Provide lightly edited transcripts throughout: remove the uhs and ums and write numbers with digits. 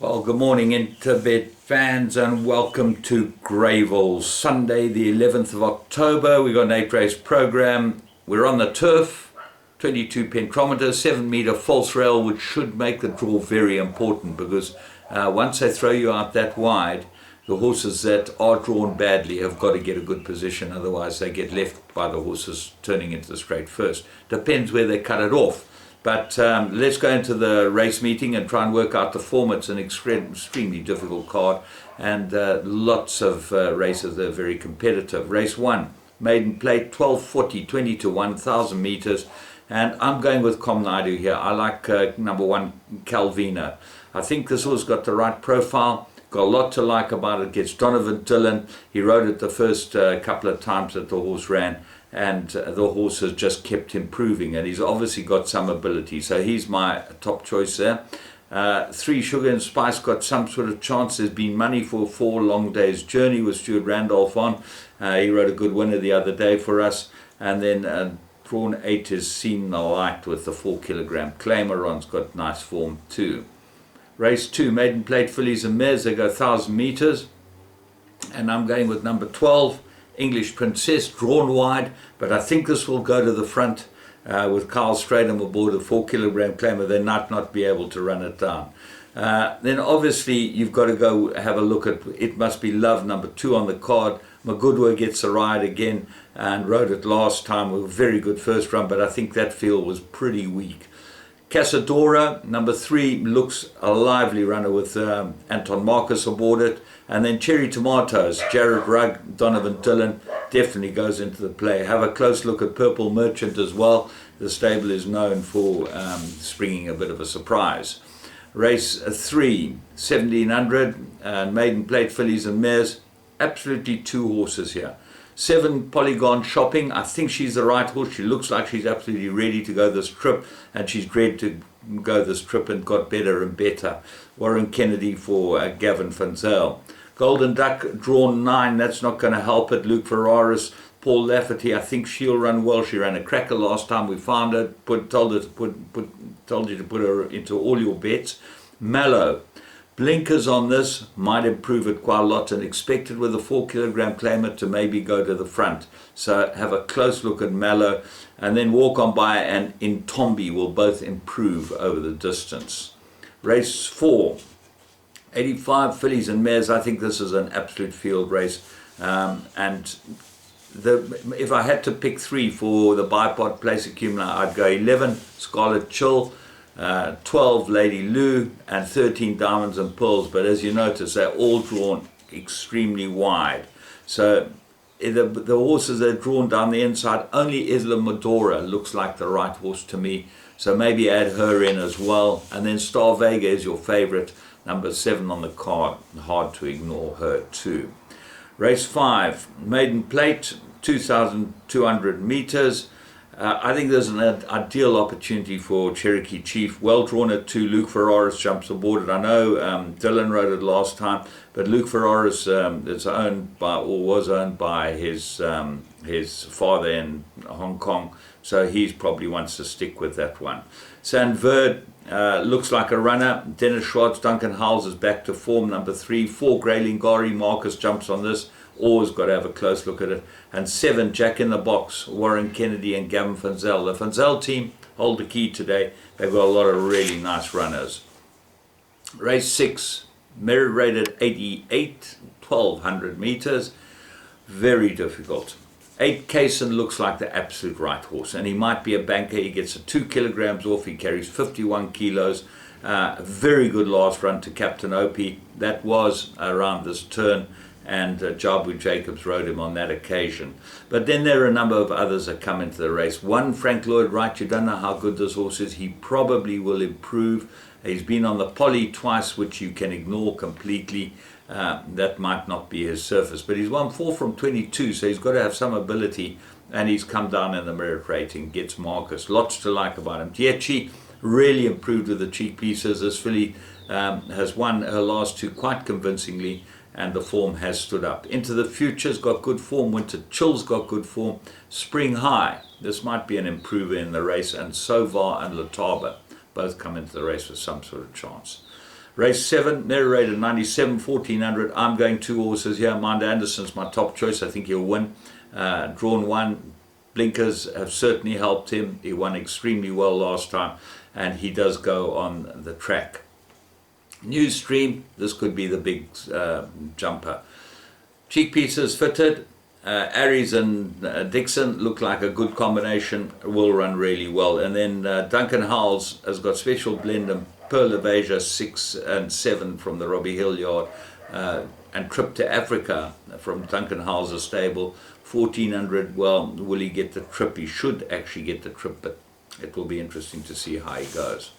Well, good morning, Interbet fans, and welcome to Greyville. Sunday, the 11th of October. We've got an 8-race program. We're on the turf, 22 pentrometers, 7-meter false rail, which should make the draw very important because once they throw you out that wide, the horses that are drawn badly have got to get a good position, otherwise they get left by the horses turning into the straight first. Depends where they cut it off. But let's go into the race meeting and try and work out the form. It's an extremely difficult card, and lots of races that are very competitive. Race 1, maiden plate, 1240, 20 to 1,000 meters. And I'm going with Com Naidu here. I like number 1, Calvino. I think this horse got the right profile. Got a lot to like about it. Gets Donovan Dillon. He rode it the first couple of times that the horse ran, and the horse has just kept improving, and he's obviously got some ability. So he's my top choice there. 3, Sugar and Spice got some sort of chance. There's been money for 4 Long Days Journey with Stuart Randolph on. He rode a good winner the other day for us. And then drawn 8 is Seen the Light with the 4 kilogram Claimer on's got nice form too. Race 2, maiden plate fillies and mares. They go 1,000 meters, and I'm going with number 12, English Princess, drawn wide, but I think this will go to the front with Carl Stradham aboard a 4 kilogram Claimer. They might not be able to run it down. Then obviously you've got to go have a look at It Must Be Love, number 2 on the card. Magudwa gets a ride again and rode it last time with a very good first run, but I think that field was pretty weak. Casadora, number 3, looks a lively runner with Anton Marcus aboard it. And then Cherry Tomatoes, Jared Rugg, Donovan Dillon, definitely goes into the play. Have a close look at Purple Merchant as well. The stable is known for springing a bit of a surprise. Race 3, 1,700, maiden plate fillies and mares. Absolutely 2 horses here. 7, Polygon Shopping. I think she's the right horse. She looks like she's absolutely ready to go this trip, and she's bred to go this trip and got better and better. Warren Kennedy for Gavin Fanzel. Golden Duck, drawn 9. That's not going to help it. Luke Ferraris, Paul Lafferty. I think she'll run well. She ran a cracker last time we found her. Told you to put her into all your bets. Mallow. Blinkers on this might improve it quite a lot, and expected with a 4 kilogram Claimer to maybe go to the front. So have a close look at Mallow, and then Walk On By and Intombi will both improve over the distance. Race 4, 85 fillies and mares. I think this is an absolute field race, and if I had to pick 3 for the bipod place accumulator, I'd go 11 Scarlet Chill, 12 Lady Lou, and 13 Diamonds and Pearls. But as you notice, they're all drawn extremely wide. So the horses that are drawn down the inside, only Isla Medora looks like the right horse to me. So maybe add her in as well. And then Star Vega is your favorite, number 7 on the card. Hard to ignore her too. Race 5, maiden plate, 2,200 meters. I think there's an ideal opportunity for Cherokee Chief. Well drawn at 2. Luke Ferraris jumps aboard it. I know Dylan rode it last time, but Luke Ferraris is owned by, or was owned by, his father in Hong Kong, so he probably wants to stick with that one. Sandverd looks like a runner. Dennis Schwartz, Duncan Howells is back to form, number 3. 4, Greylingari, Marcus jumps on this. Always got to have a close look at it. And 7, Jack in the Box, Warren Kennedy and Gavin Fanzel. The Fanzel team hold the key today. They've got a lot of really nice runners. Race 6, merit rated 88, 1,200 meters. Very difficult. 8, Kaysen looks like the absolute right horse, and he might be a banker. He gets a 2 kilograms off. He carries 51 kilos. Very good last run to Captain Opie. That was around this turn, and Jabu Jacobs rode him on that occasion. But then there are a number of others that come into the race. 1, Frank Lloyd Wright. You don't know how good this horse is. He probably will improve. He's been on the poly twice, which you can ignore completely. That might not be his surface, but he's won 4 from 22, so he's got to have some ability, and he's come down in the merit rating, gets Marcus. Lots to like about him. Tietchi really improved with the cheek pieces. This filly has won her last 2 quite convincingly, and the form has stood up. Into the Future's got good form. Winter Chill's got good form. Spring High, this might be an improver in the race, and Sovar and Lataba both come into the race with some sort of chance. Race 7, narrated 97, 1400. I'm going 2 horses here. Mind Anderson's my top choice. I think he'll win. Drawn 1. Blinkers have certainly helped him. He won extremely well last time, and he does go on the track. New Stream, this could be the big jumper. Cheek Pieces fitted. Aries and Dixon look like a good combination, will run really well. And then Duncan Howells has got Special Blend and Pearl of Asia 6 and 7 from the Robbie Hill yard, and Trip to Africa from Duncan Howells' stable. 1400, well, will he get the trip? He should actually get the trip, but it will be interesting to see how he goes.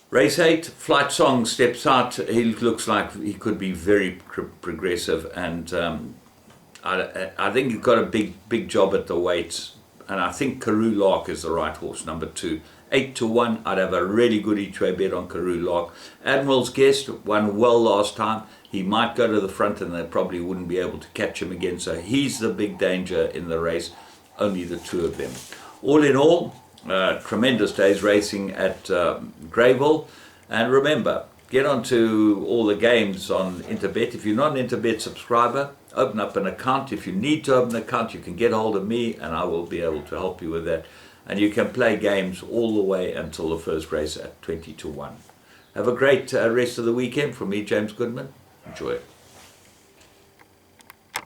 Race 8, Flight Song steps out. He looks like he could be very progressive, and I think he's got a big job at the weights, and I think Karoo Lark is the right horse, number 2. 8-1, I'd have a really good each-way bet on Karoo Lark. Admiral's Guest won well last time. He might go to the front and they probably wouldn't be able to catch him again, so he's the big danger in the race, only the 2 of them. All in all, tremendous days racing at Greyville, and remember, get onto all the games on Interbet. If you're not an Interbet subscriber, open up an account. If you need to open an account, you can get hold of me and I will be able to help you with that. And you can play games all the way until the first race at 20-1. Have a great rest of the weekend. From me, James Goodman. Enjoy it.